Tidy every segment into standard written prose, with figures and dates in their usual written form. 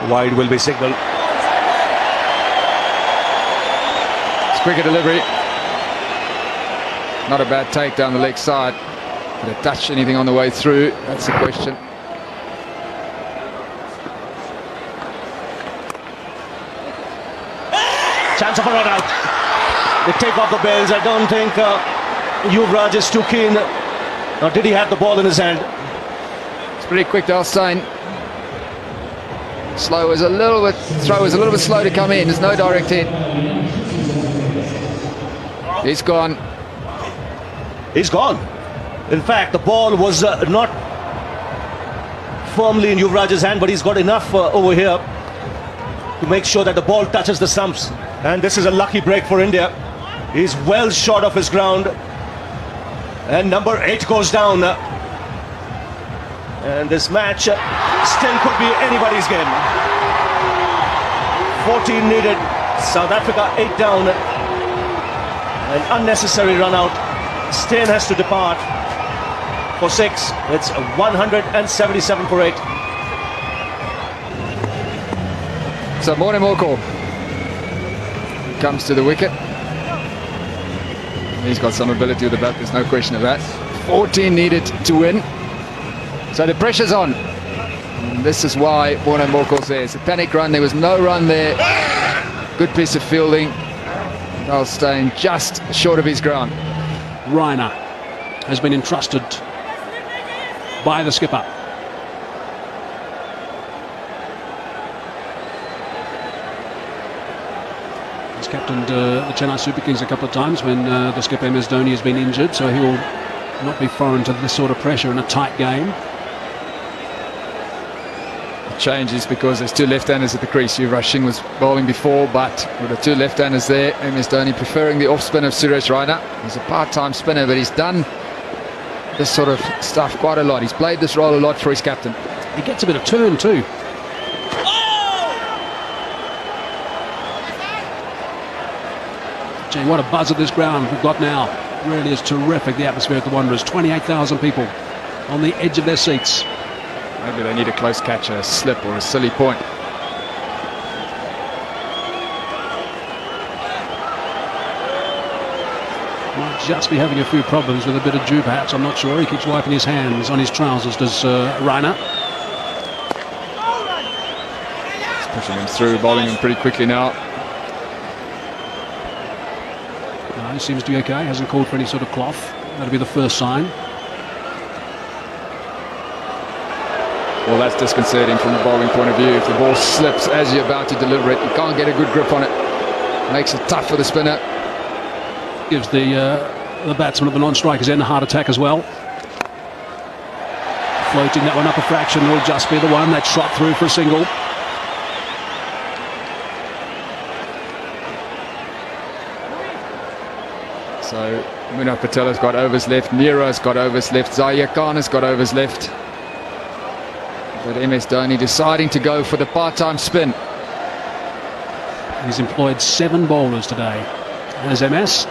Wide will be signalled. It's quicker delivery. Not a bad take down the leg side. Did it touch anything on the way through? That's the question. Chance of a run out. They take off the bells. I don't think Yuvraj is too keen. Or did he have the ball in his hand? It's pretty quick, Dalstein. Throw is a little bit slow to come in. There's no direct hit. He's gone. He's gone. In fact, the ball was not firmly in Yuvraj's hand, but he's got enough over here to make sure that the ball touches the stumps. And this is a lucky break for India. He's well short of his ground. And number 8 goes down. And this match still could be anybody's game. 14 needed. South Africa 8 down. An unnecessary run out. Steyn has to depart for 6. It's 177 for 8. So Morne Morkel comes to the wicket. He's got some ability with the bat, there's no question of that. 14 needed to win. So the pressure's on. And this is why Morne Morkel's there. It's a panic run. There was no run there. Good piece of fielding. Dalstein just short of his ground. Raina has been entrusted by the skipper. He's captained the Chennai Super Kings a couple of times when the skipper MS Dhoni has been injured, so he'll not be foreign to this sort of pressure in a tight game. The change is because there's 2 left-handers at the crease. Yuvraj Singh was bowling before, but with the 2 left-handers there, MS Dhoni preferring the off-spin of Suresh Raina. He's a part-time spinner, but he's done this sort of stuff quite a lot. He's played this role a lot for his captain. He gets a bit of turn too. Gee, what a buzz at this ground we've got now. Really is terrific, the atmosphere at the Wanderers. 28,000 people on the edge of their seats. Maybe they need a close catch, a slip or a silly point. Might just be having a few problems with a bit of dew perhaps, I'm not sure. He keeps wiping his hands on his trousers, does Raina. He's pushing him through, bowling him pretty quickly now. No, he seems to be okay, hasn't called for any sort of cloth. That'll be the first sign. Well, that's disconcerting from a bowling point of view. If the ball slips as you're about to deliver it, you can't get a good grip on it. Makes it tough for the spinner. Gives the batsman of the non-strikers end a heart attack as well. Floating that one up a fraction will just be the one that shot through for a single. So Munaf Patel has got overs left, Nero's got overs left, Zaia Khan has got overs left. But MS Dhoni deciding to go for the part-time spin. He's employed 7 bowlers today as MS.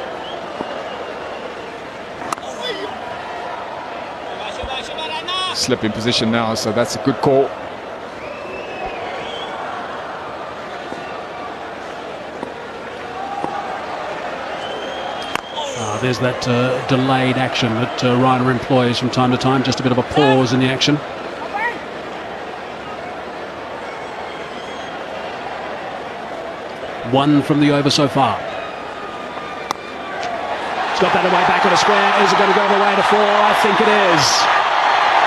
Slip in position now, so that's a good call. There's that delayed action that Raina employs from time to time, just a bit of a pause in the action. One from the over so far. He's got that away back on a square. Is it going to go all the way to 4? I think it is.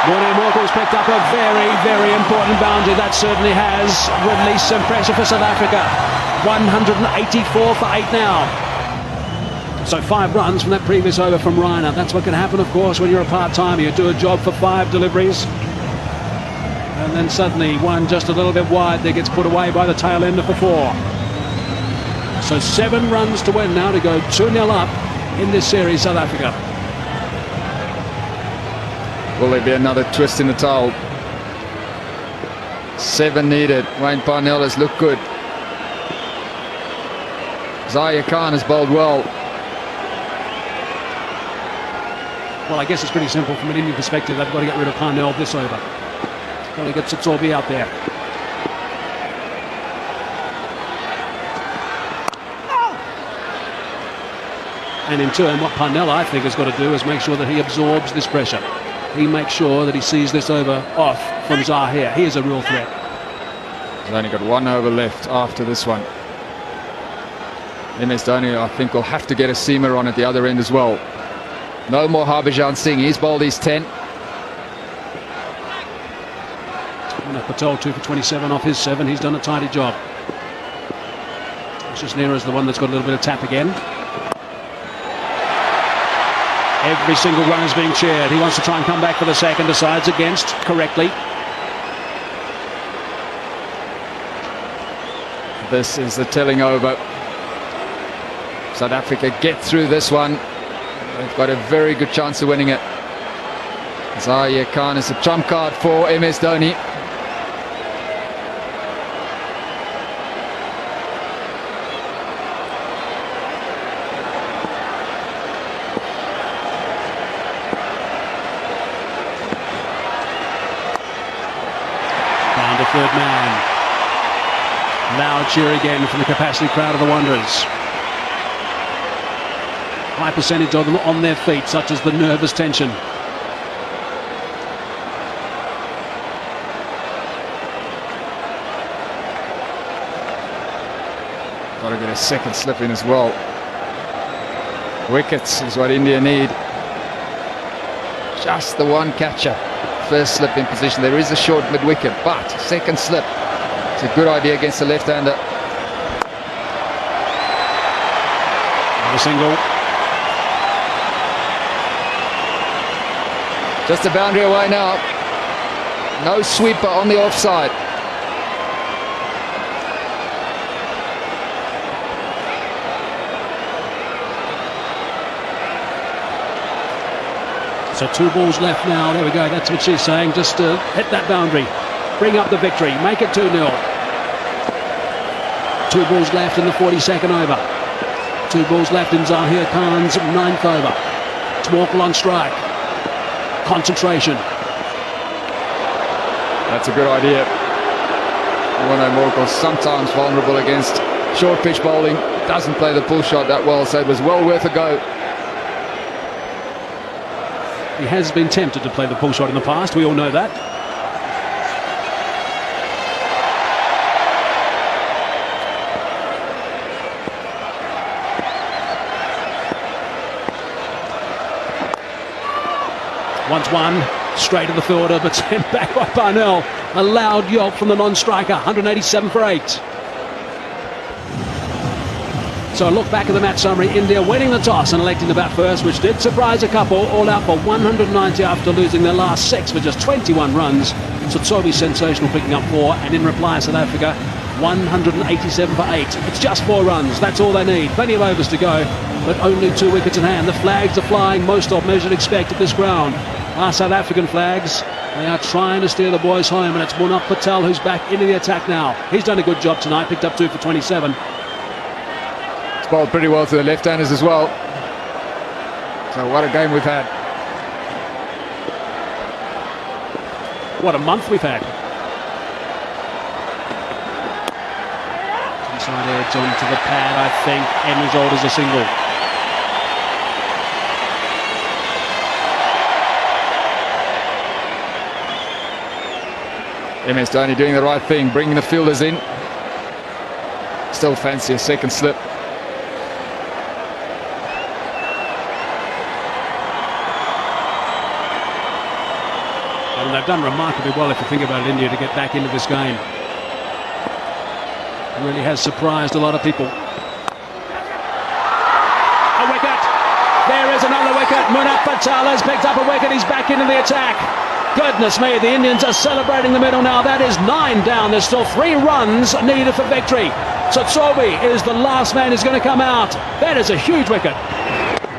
Morne Morkel's picked up a very, very important boundary. That certainly has released some pressure for South Africa. 184 for 8 now. So 5 runs from that previous over from Raina. That's what can happen, of course, when you're a part-timer. You do a job for 5 deliveries. And then suddenly one just a little bit wide that gets put away by the tail ender for 4. So 7 runs to win now to go 2-0 up in this series, South Africa. Will there be another twist in the towel? 7 needed. Wayne Parnell has looked good. Zaia Khan has bowled well. Well, I guess it's pretty simple from an Indian perspective. They've got to get rid of Parnell this over. Got to get Sitsolbi out there. And in turn, what Parnell, I think, has got to do is make sure that he absorbs this pressure. He makes sure that he sees this over off from Zahir. He is a real threat. He's only got one over left after this one. MS Dhoni, I think, will have to get a seamer on at the other end as well. No more Harbhajan Singh. He's bowled his 10. Patel 2 for 27 off his 7. He's done a tidy job. Neera's the one that's got a little bit of tap again. Every single run is being cheered. He wants to try and come back for the second. Decides against correctly. This is the telling over. South Africa get through this one. They've got a very good chance of winning it. Zahir Khan is a trump card for MS Dhoni. Down to third man. Loud cheer again from the capacity crowd of the Wanderers. High percentage of them on their feet, such as the nervous tension. Got to get a second slip in as well. Wickets is what India need. Just the one catcher. First slip in position. There is a short mid-wicket, but second slip. It's a good idea against the left-hander. Another single. Just a boundary away now. No sweeper on the offside. So 2 balls left now. There we go. That's what she's saying. Just hit that boundary. Bring up the victory. Make it 2-0. 2 balls left in the 42nd over. 2 balls left in Zahir Khan's 9th over. It's Morkel on strike. Concentration. That's a good idea. Warner Morkel sometimes vulnerable against short pitch bowling. Doesn't play the pull shot that well, so it was well worth a go. He has been tempted to play the pull shot in the past. We all know that. Once one, straight to the fielder, but sent back by Parnell. A loud yelp from the non-striker, 187 for 8. So a look back at the match summary. India winning the toss and electing to bat first, which did surprise a couple, all out for 190 after losing their last 6 for just 21 runs. Sotsobi sensational, picking up 4, and in reply South Africa 187 for 8. It's just 4 runs, that's all they need. Plenty of overs to go, but only 2 wickets in hand. The flags are flying, most of them as you'd expect at this ground. Our South African flags, they are trying to steer the boys home, and it's Munaf Patel who's back into the attack now. He's done a good job tonight, picked up 2 for 27. It's bowled pretty well to the left-handers as well. So what a game we've had. What a month we've had. Inside edge onto the pad, I think, and result is a single. MS Dhoni doing the right thing, bringing the fielders in. Still fancy a second slip. And they've done remarkably well, if you think about it, India, to get back into this game. It really has surprised a lot of people. A wicket! There is another wicket. Munaf Patel has picked up a wicket. He's back into the attack. Goodness me, the Indians are celebrating the middle now. That is 9 down. There's still 3 runs needed for victory. Sotsobi is the last man who's going to come out. That is a huge wicket.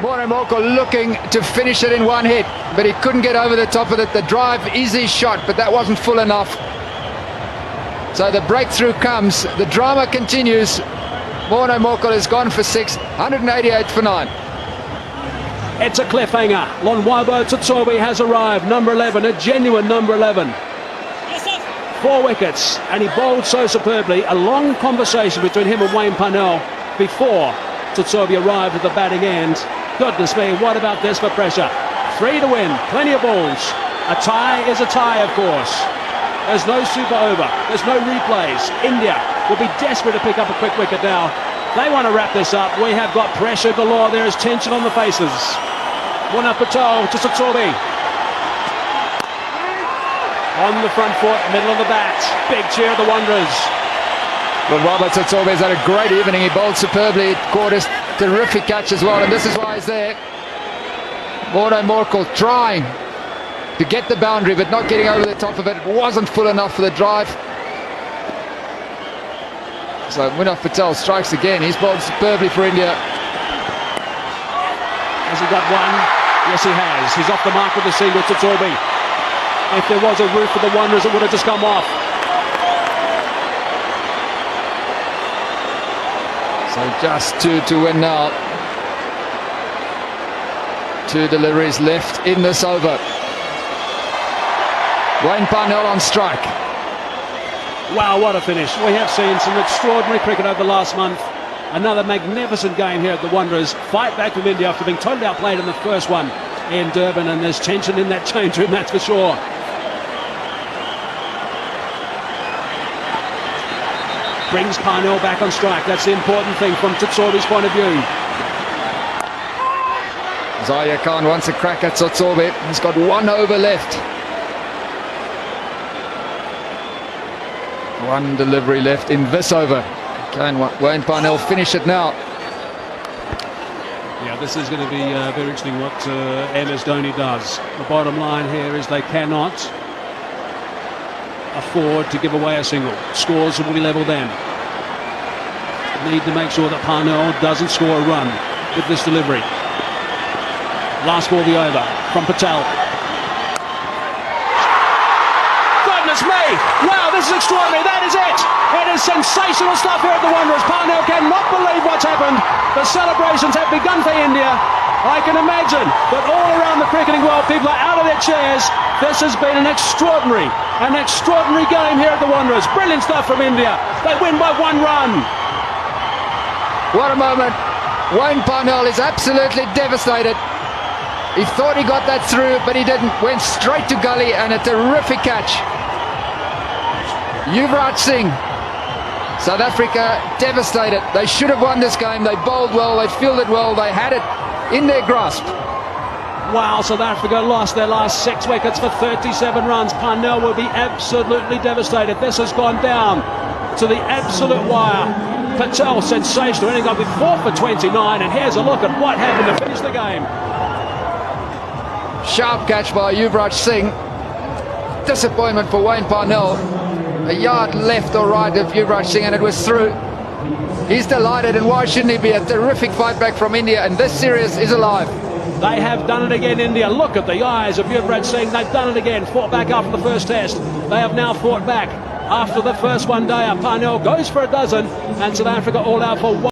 Warner Morkel looking to finish it in one hit, but he couldn't get over the top of it. The drive is his shot, but that wasn't full enough. So the breakthrough comes. The drama continues. Warner Morkel has gone for 6, 188 for 9. It's a cliffhanger. Lonwabo Sotsobi has arrived, number 11, a genuine number 11. 4 wickets, and he bowled so superbly. A long conversation between him and Wayne Parnell before Sotsobi arrived at the batting end. Goodness me, what about this for pressure? 3 to win, plenty of balls. A tie is a tie, of course. There's no super over, there's no replays. India will be desperate to pick up a quick wicket now. They want to wrap this up. We have got pressure galore. There is tension on the faces. Munaf Patel to Satsobi. On the front foot, middle of the bat. Big cheer of the Wanderers. Well, Robert Satsobi has had a great evening. He bowled superbly, caught a terrific catch as well, and this is why he's there. Morné Morkel trying to get the boundary, but not getting over the top of it. It wasn't full enough for the drive. So Munaf Patel strikes again. He's bowled superbly for India. Has he got one? Yes, he has. He's off the mark with the single to Torby. If there was a roof for the Wanderers, it would have just come off. So just 2 to win now. 2 deliveries left in this over. Wayne Parnell on strike. Wow, what a finish. We have seen some extraordinary cricket over the last month. Another magnificent game here at the Wanderers. Fight back from India after being totally outplayed in the first one in Durban, and there's tension in that change room, that's for sure. Brings Parnell back on strike. That's the important thing from Tsotsobi's point of view. Zaia Khan wants a crack at Tsotsobi. He's got 1 over left. 1 delivery left in this over. Can Wayne Parnell finish it now? Yeah, this is going to be very interesting what MS Dhoni does. The bottom line here is they cannot afford to give away a single. Scores will be level then. Need to make sure that Parnell doesn't score a run with this delivery. Last ball of the over from Patel. Goodness me! Wow, this is extraordinary. That is it. It is sensational stuff here at the Wanderers. Parnell cannot believe what's happened. The celebrations have begun for India. I can imagine that all around the cricketing world, people are out of their chairs. This has been an extraordinary game here at the Wanderers. Brilliant stuff from India. They win by 1 run. What a moment. Wayne Parnell is absolutely devastated. He thought he got that through, but he didn't. Went straight to gully, and a terrific catch. Yuvraj Singh. South Africa devastated. They should have won this game. They bowled well, they fielded well, they had it in their grasp. Wow, South Africa lost their last 6 wickets for 37 runs. Parnell will be absolutely devastated. This has gone down to the absolute wire. Patel, sensational, ending up with 4 for 29, and here's a look at what happened to finish the game. Sharp catch by Yuvraj Singh. Disappointment for Wayne Parnell. A yard left or right of Yuvraj Singh, and it was through. He's delighted, and why shouldn't he be? A terrific fight back from India, and this series is alive. They have done it again, India. Look at the eyes of Yuvraj Singh. They've done it again. Fought back after the first test. They have now fought back after the first one day. Parnell goes for a dozen, and South Africa all out for 1.